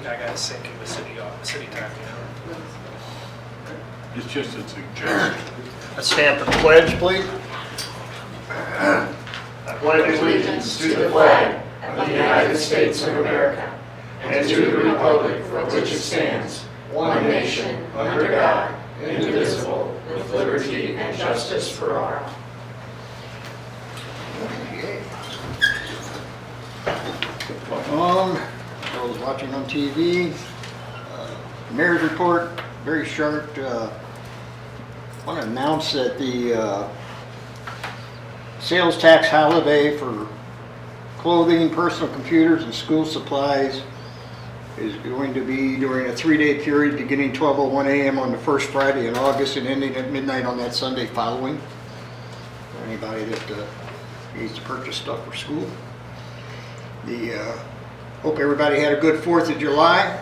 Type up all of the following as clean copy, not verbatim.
I got to sync in with city time, It's just a suggestion. Let's stand for the pledge, please. I pledge allegiance to the flag of the United States of America and to the republic for which it stands, one nation, under God, indivisible, with liberty and justice for all. Those watching on TV, mayor's report, very short. I want to announce that the sales tax holiday for clothing, personal computers, and school supplies is going to be during a 3-day period beginning 12:01 a.m. on the first Friday in August and ending at midnight on that Sunday following. For anybody that needs to purchase stuff for school. Hope everybody had a good 4th of July.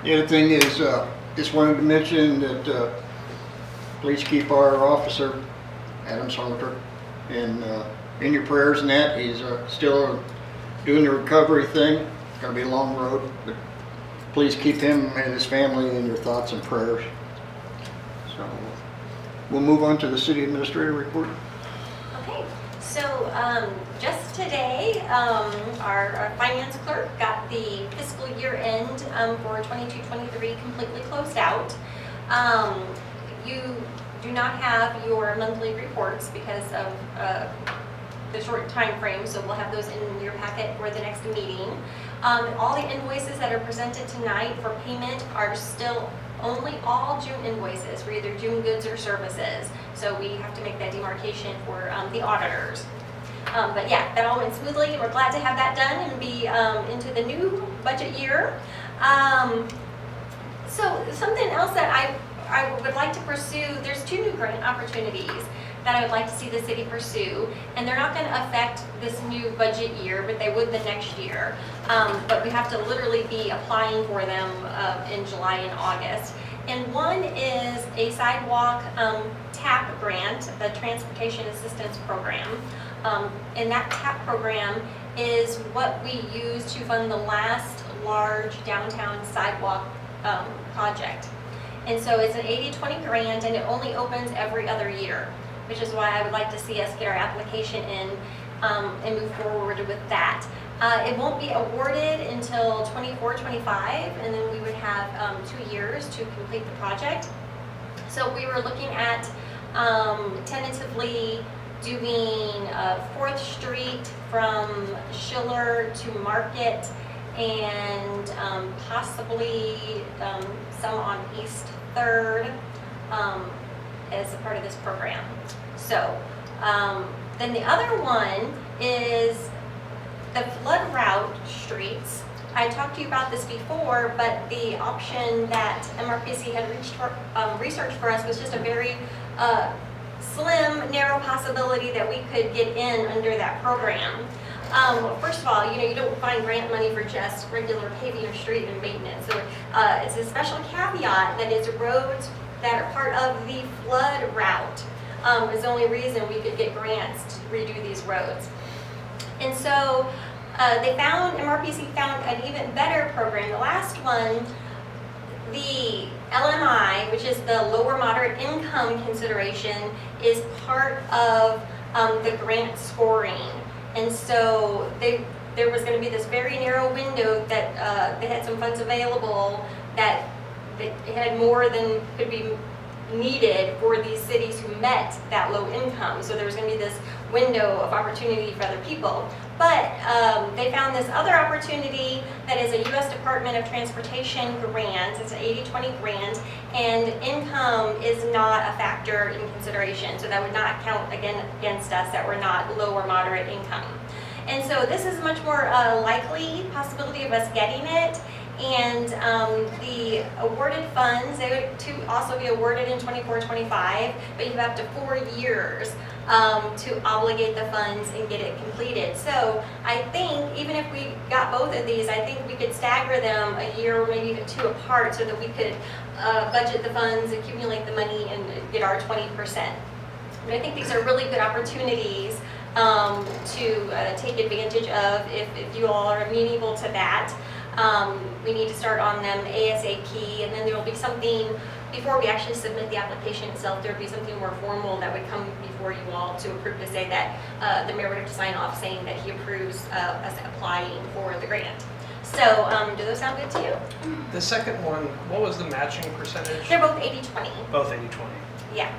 The other thing is, just wanted to mention that please keep our officer, Adam Salter, in your prayers and that. He's still doing the recovery thing. It's going to be a long road, but please keep him and his family in your thoughts and prayers. So we'll move on to the city administrator report. Okay, so just today, our finance clerk got the fiscal year end for 22-23 completely closed out. You do not have your monthly reports because of the short time frame, so we'll have those in your packet for the next meeting. All the invoices that are presented tonight for payment are still only all June invoices for either June goods or services. So we have to make that demarcation for the auditors. But yeah, that all went smoothly. We're glad to have that done and be into the new budget year. So something else that I would like to pursue, there's 2 new grant opportunities that I would like to see the city pursue, and they're not going to affect this new budget year, but they would the next year. But we have to literally be applying for them in July and August. And one is a sidewalk TAP grant, the Transportation Assistance Program. And that TAP program is what we use to fund the last large downtown sidewalk project. And so it's an 80-20 grant, and it only opens every other year, which is why I would like to see us get our application in and move forward with that. It won't be awarded until 24-25, and then we would have 2 years to complete the project. So we were looking at tentatively doing 4th Street from Schiller to Market, and possibly some on East 3rd as a part of this program. So then the other one is the flood route streets. I talked to you about this before, but the option that MRPC had researched for us was just a very slim, narrow possibility that we could get in under that program. Well, first of all, you don't find grant money for just regular paving or street and maintenance. So it's a special caveat that it's roads that are part of the flood route. Is the only reason we could get grants to redo these roads. And so MRPC found an even better program. The last one, the LMI, which is the lower moderate income consideration, is part of the grant scoring. And so there was going to be this very narrow window that they had some funds available that had more than could be needed for these cities who met that low income. So there was going to be this window of opportunity for other people. But they found this other opportunity that is a U.S. Department of Transportation grant. It's an 80-20 grant, and income is not a factor in consideration. So that would not count against us that we're not low or moderate income. And so this is a much more likely possibility of us getting it. And the awarded funds, they would also be awarded in 24-25, but you have up to 4 years to obligate the funds and get it completed. So I think even if we got both of these, I think we could stagger them a year or maybe even 2 apart so that we could budget the funds, accumulate the money, and get our 20%. But I think these are really good opportunities to take advantage of if you all are amenable to that. We need to start on them ASAP, and then there will be something, before we actually submit the application itself, there would be something more formal that would come before you all to approve, to say that the mayor would have to sign off saying that he approves us applying for the grant. So, do those sound good to you? The second one, what was the matching percentage? They're both 80-20. Both 80/20. Yeah.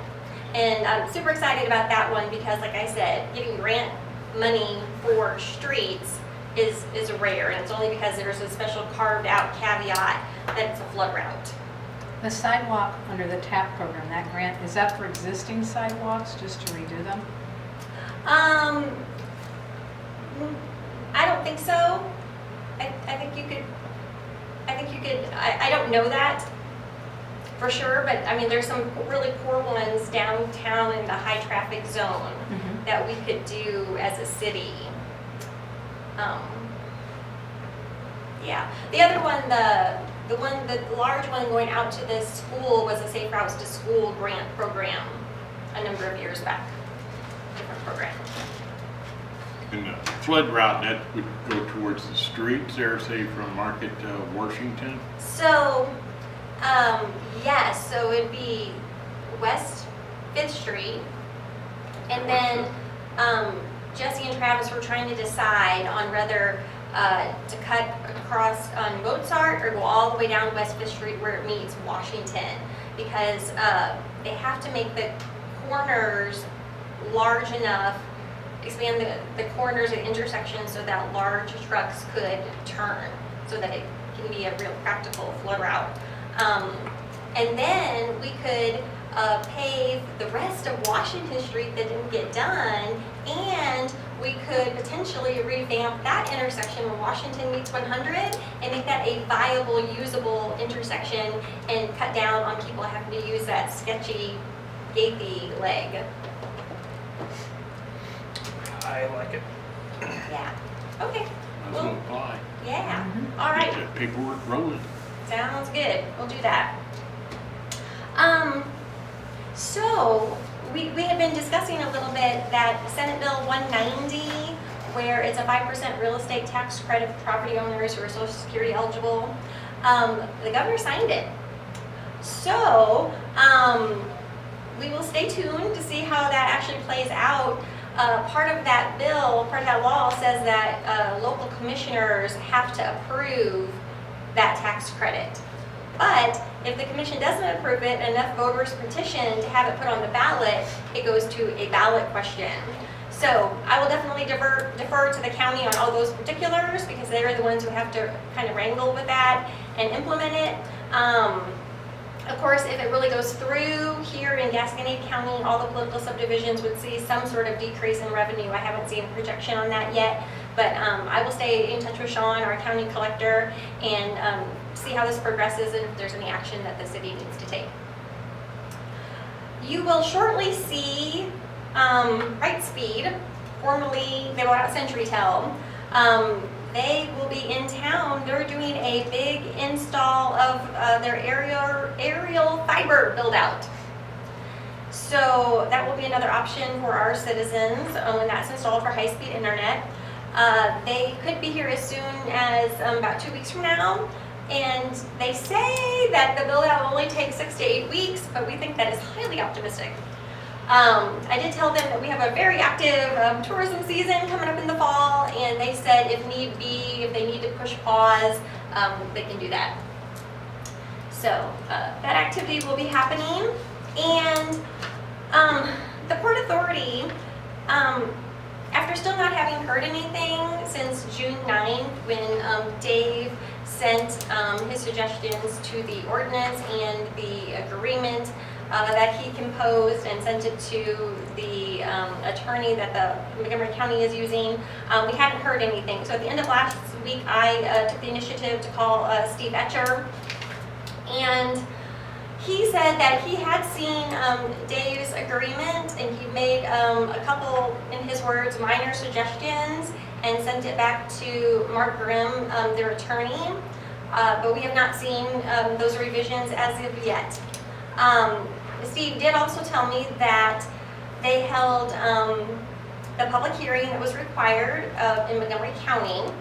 And I'm super excited about that one because, like I said, getting grant money for streets is rare, and it's only because there's a special carved out caveat that it's a flood route. The sidewalk under the TAP program, that grant, is that for existing sidewalks, just to redo them? I don't think so. I think you could, I don't know that for sure, but I mean, there's some really poor ones downtown in the high traffic zone that we could do as a city. Yeah, the other one, the large one going out to this school was a Safe Routes to School grant program a number of years back. Different program. And the flood route, that would go towards the streets there, say from Market to Washington? So, yes, so it'd be West 5th Street, and then Jesse and Travis were trying to decide on whether to cut across on Mozart or go all the way down West 5th Street where it meets Washington, because they have to make the corners large enough, expand the corners and intersections so that large trucks could turn, so that it can be a real practical flood route. And then we could pave the rest of Washington Street that didn't get done, and we could potentially revamp that intersection where Washington meets 100 and make that a viable, usable intersection and cut down on people having to use that sketchy, gapey leg. I like it. Yeah. Okay. Might as well apply. Yeah. All right. Get that paperwork rolling. Sounds good. We'll do that. So we had been discussing a little bit that Senate Bill 190, where it's a 5% real estate tax credit for property owners who are Social Security eligible. The governor signed it. So we will stay tuned to see how that actually plays out. Part of that bill, part of that law says that local commissioners have to approve that tax credit. But if the commission doesn't approve it and enough voters petition to have it put on the ballot, it goes to a ballot question. So I will definitely defer to the county on all those particulars, because they're the ones who have to kind of wrangle with that and implement it. Of course, if it really goes through here in Gasconade County, all the political subdivisions would see some sort of decrease in revenue. I haven't seen a projection on that yet, but I will stay in touch with Sean, our county collector, and see how this progresses and if there's any action that the city needs to take. You will shortly see Brightspeed, formerly they bought out CenturyTel. They will be in town. They're doing a big install of their aerial fiber build out. So that will be another option for our citizens when that's installed for high-speed internet. They could be here as soon as about 2 weeks from now. And they say that the build out will only take 6 to 8 weeks, but we think that is highly optimistic. I did tell them that we have a very active tourism season coming up in the fall, and they said if need be, if they need to push pause, they can do that. So that activity will be happening. And the Port Authority, after still not having heard anything since June 9th, when Dave sent his suggestions to the ordinance and the agreement that he composed and sent it to the attorney that the Montgomery County is using, we hadn't heard anything. So at the end of last week, I took the initiative to call Steve Etcher, and he said that he had seen Dave's agreement, and he made a couple, in his words, minor suggestions and sent it back to Mark Grimm, their attorney, but we have not seen those revisions as of yet. Steve did also tell me that they held the public hearing that was required in Montgomery County,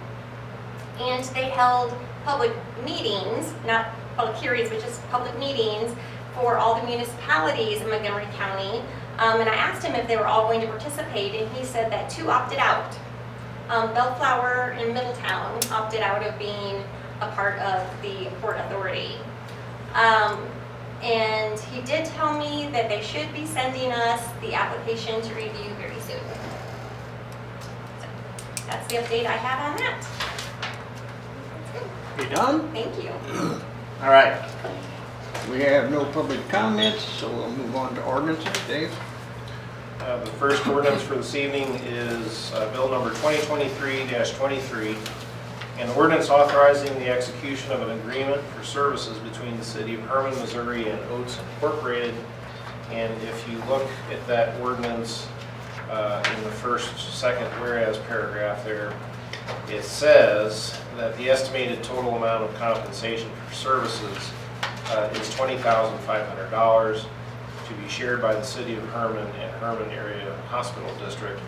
and they held public meetings, not public hearings, but just public meetings for all the municipalities in Montgomery County. And I asked him if they were all going to participate, and he said that 2 opted out. Bellflower and Middletown opted out of being a part of the Port Authority. And he did tell me that they should be sending us the application to review very soon. So that's the update I have on that. You done? Thank you. All right. We have no public comments, so we'll move on to ordinances. Dave? The first ordinance for this evening is bill number 2023-23, an ordinance authorizing the execution of an agreement for services between the city of Hermann, Missouri and Oates Incorporated. And if you look at that ordinance in the second whereas paragraph there, it says that the estimated total amount of compensation for services is $20,500 to be shared by the city of Hermann and Hermann Area Hospital District.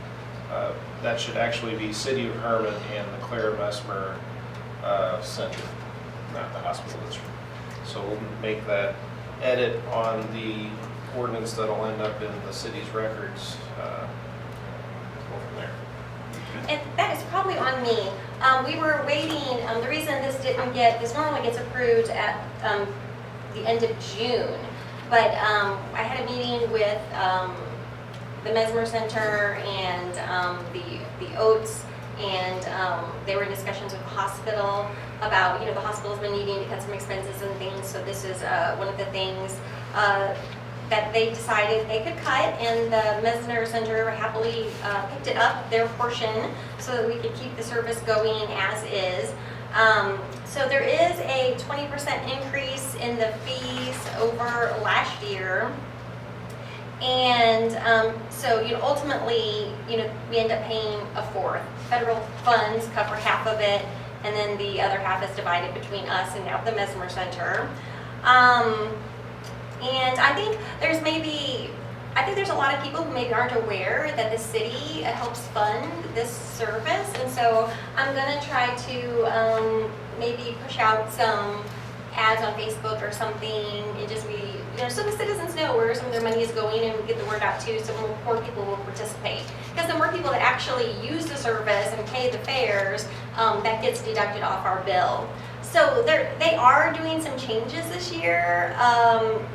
That should actually be City of Hermann and the Claire Messmer Center, not the hospital district. So we'll make that edit on the ordinance that'll end up in the city's records. Go from there. And that is probably on me. We were waiting, the reason this normally gets approved at the end of June, but I had a meeting with the Messmer Center and the Oates, and they were in discussions with the hospital about, the hospital's been needing to cut some expenses and things, so this is one of the things that they decided they could cut, and the Messmer Center happily picked it up, their portion, so that we could keep the service going as is. So there is a 20% increase in the fees over last year. And so ultimately, we end up paying a fourth. Federal funds cover half of it, and then the other half is divided between us and now the Messmer Center. And I think there's a lot of people who maybe aren't aware that the city helps fund this service, and so I'm gonna try to maybe push out some ads on Facebook or something, and just be, so the citizens know where some of their money is going, and get the word out too, so more people will participate. Because the more people that actually use the service and pay the fares, that gets deducted off our bill. So they are doing some changes this year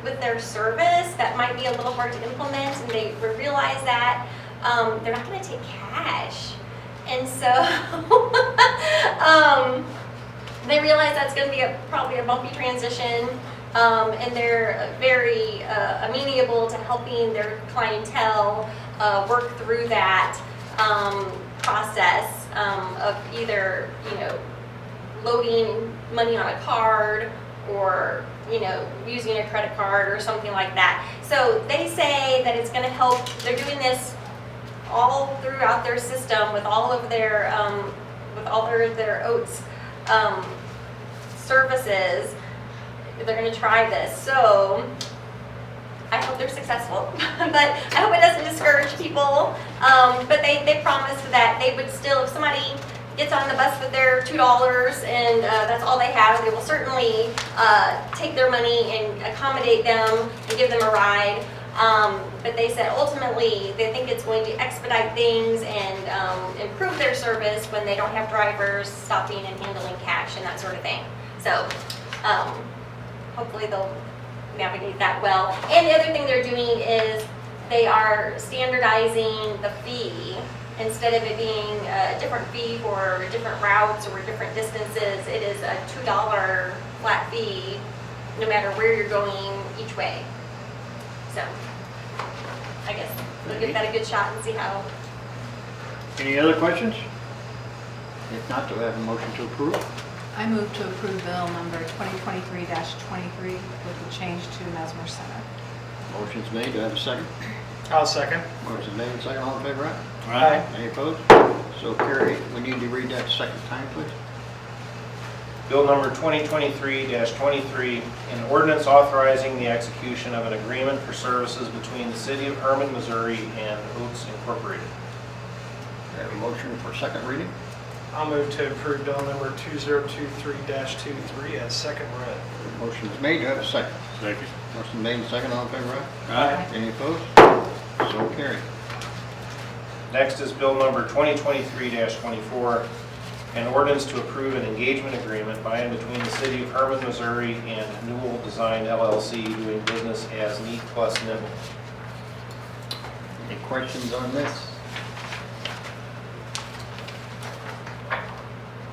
with their service that might be a little hard to implement, and they realize that they're not going to take cash, and so they realize that's going to be probably a bumpy transition, and they're very amenable to helping their clientele work through that process of either loading money on a card or using a credit card or something like that. So they say that it's going to help. They're doing this all throughout their system with all of their their Oates services. They're going to try this, so I hope they're successful. But I hope it doesn't discourage people. But they promised that they would still, if somebody gets on the bus with their $2 and that's all they have, they will certainly take their money and accommodate them and give them a ride. But they said ultimately they think it's going to expedite things and improve their service when they don't have drivers stopping and handling cash and that sort of thing. So hopefully they'll navigate that well. And the other thing they're doing is they are standardizing the fee. Instead of it being a different fee for different routes or different distances, it is a $2 flat fee no matter where you're going each way. So I guess we'll give that a good shot and see how. Any other questions? If not, do I have a motion to approve? I move to approve bill number 2023-23 with the change to Messmer Center. Motion's made. Do I have a second? I'll second. Motion's made and second. All in favor, aye? Aye. Any opposed? So carried. We need to read that a second time, please. Bill number 2023-23, an ordinance authorizing the execution of an agreement for services between the city of Hermann, Missouri and Oates Incorporated. I have a motion for second reading. I'll move to approve bill number 2023-23 as second read. Motion is made, do I have a second? Second. Motion made and second, all in favor, aye? Aye. Any opposed? So carried. Next is bill number 2023-24, an ordinance to approve an engagement agreement by and between the city of Hermann, Missouri and Newell Design LLC doing business as Neat Plus Nimble. Any questions on this?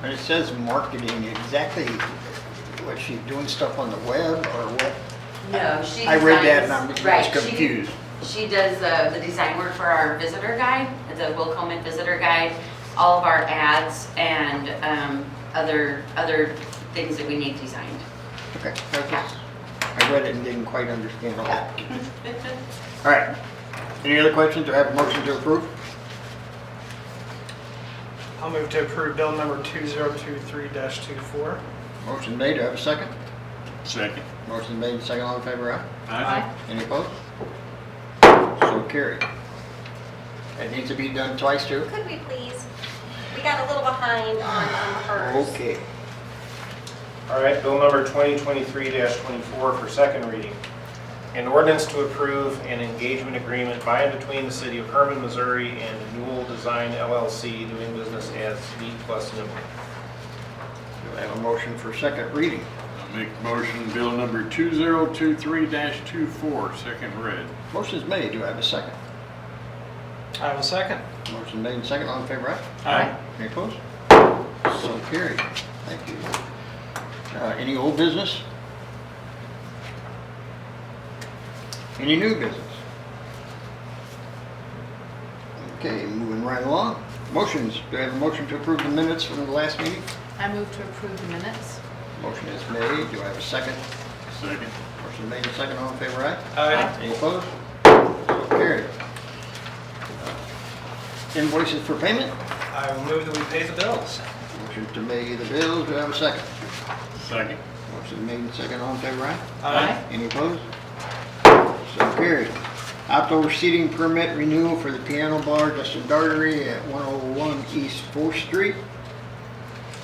When it says marketing, exactly, what, she doing stuff on the web or what? No, she I read that and designs- I was right, confused. She does the design work for our visitor guide, the Will Coleman visitor guide, all of our ads and other things that we need designed. Okay, I read it and didn't quite understand all that. All right, any other questions or have a motion to approve? I'll move to approve bill number 2023-24. Motion made, do I have a second? Second. Motion made, second, all in favor, aye? Aye. Any opposed? So carried. That needs to be done twice too? Could we please? We got a little behind on hers. Okay. All right, bill number 2023-24 for second reading. An ordinance to approve an engagement agreement by and between the city of Hermann, Missouri and Newell Design LLC doing business as Neat Plus Nimble. Do I have a motion for second reading? I'll make a motion, bill number 2023-24, second read. Motion's made, do I have a second? I will second. Motion made and second, all in favor, aye? Aye. Any opposed? So carried. Thank you. Any old business? Any new business? Okay, moving right along. Motions, do I have a motion to approve the minutes from the last meeting? I move to approve the minutes. Motion is made, do I have a second? Second. Motion made and second, all in favor, aye? Aye. Any opposed? So carried. Invoices for payment? I will move that we pay the bills. Motion to pay the bills, do I have a second? Second. Motion made and second, all in favor, aye? Aye. Any opposed? So carried. Outdoor seating permit renewal for the piano bar Justin Dartery at 101 East 4th Street.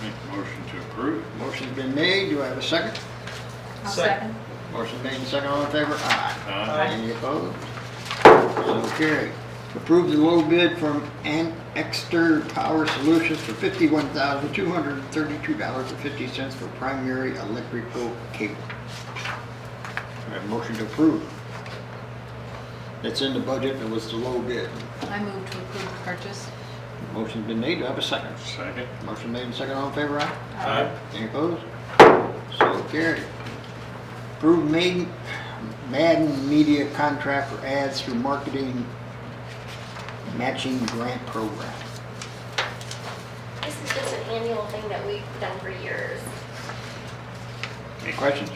Make a motion to approve. Motion's been made, do I have a second? I'll Second. second. Motion made and second, all in favor, aye. Aye. Any opposed? So carried. Approve the low bid from Exter Power Solutions for $51,232.50 for primary electrical cable. I have a motion to approve. It's in the budget, it was the low bid. I move to approve the purchase. Motion's been made, do I have a second? Second. Motion made and second, all in favor, aye? Aye. Any opposed? So carried. Approve Madden Media contract for ads through marketing matching grant program. This is just an annual thing that we've done for years. Any questions?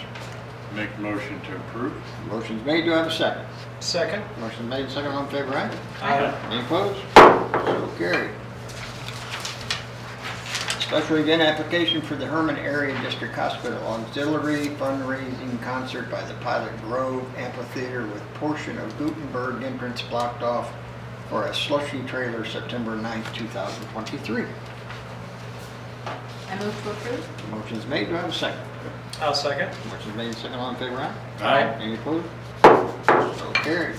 Make a motion to approve. Motion's made, do I have a second? Second. Motion made, second, all in favor, aye? Aye. Any opposed? So carried. Special event application for the Hermann Area District Hospital Auxiliary fundraising concert by the Pilot Grove Amphitheater with portion of Gutenberg entrance blocked off for a slushy trailer September 9th, 2023. I move to approve. Motion's made, do I have a second? I'll second. Motion's made, second, all in favor, aye? Aye. Any opposed? So carried.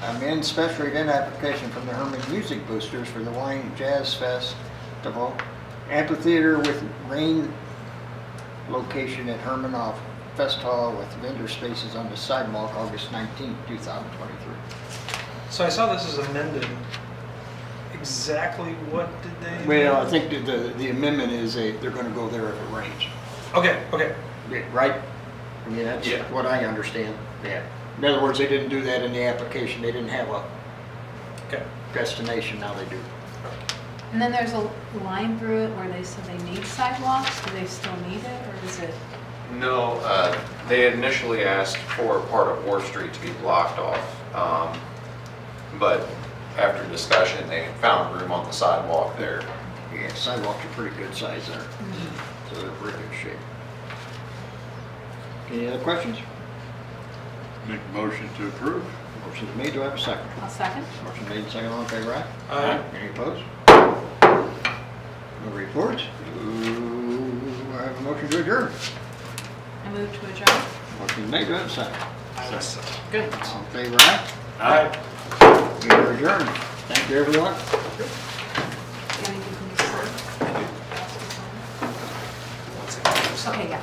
Amend special event application from the Hermann Music Boosters for the Wine Jazz Festival Amphitheater with rain location at Hermann off Fest Hall with vendor spaces on the sidewalk August 19th, 2023. So I saw this is amended. Exactly what did they? Well, I think that the amendment is they're gonna go there if it rains. Okay, okay. Yeah, right? I mean, that's Yeah. what I understand. Yeah. In other words, they didn't do that in the application. They didn't have a Okay. destination, now they do. And then there's a line through it where they said they need sidewalks. Do they still need it, or is it? No, they had initially asked for part of 4th Street to be blocked off, but after discussion, they found room on the sidewalk there. Yeah, sidewalks are pretty good size there, so they're in pretty good shape. Any other questions? Make a motion to approve. Motion's made, do I have a second? I'll second. Motion made, second, all in favor, aye? Aye. Any opposed? No reports. I have a motion to adjourn. I move to adjourn. Motion made, do I have a second? Good. All in favor, aye? Aye. We are adjourned. Thank you, everyone. Can I give you some? Okay, yeah.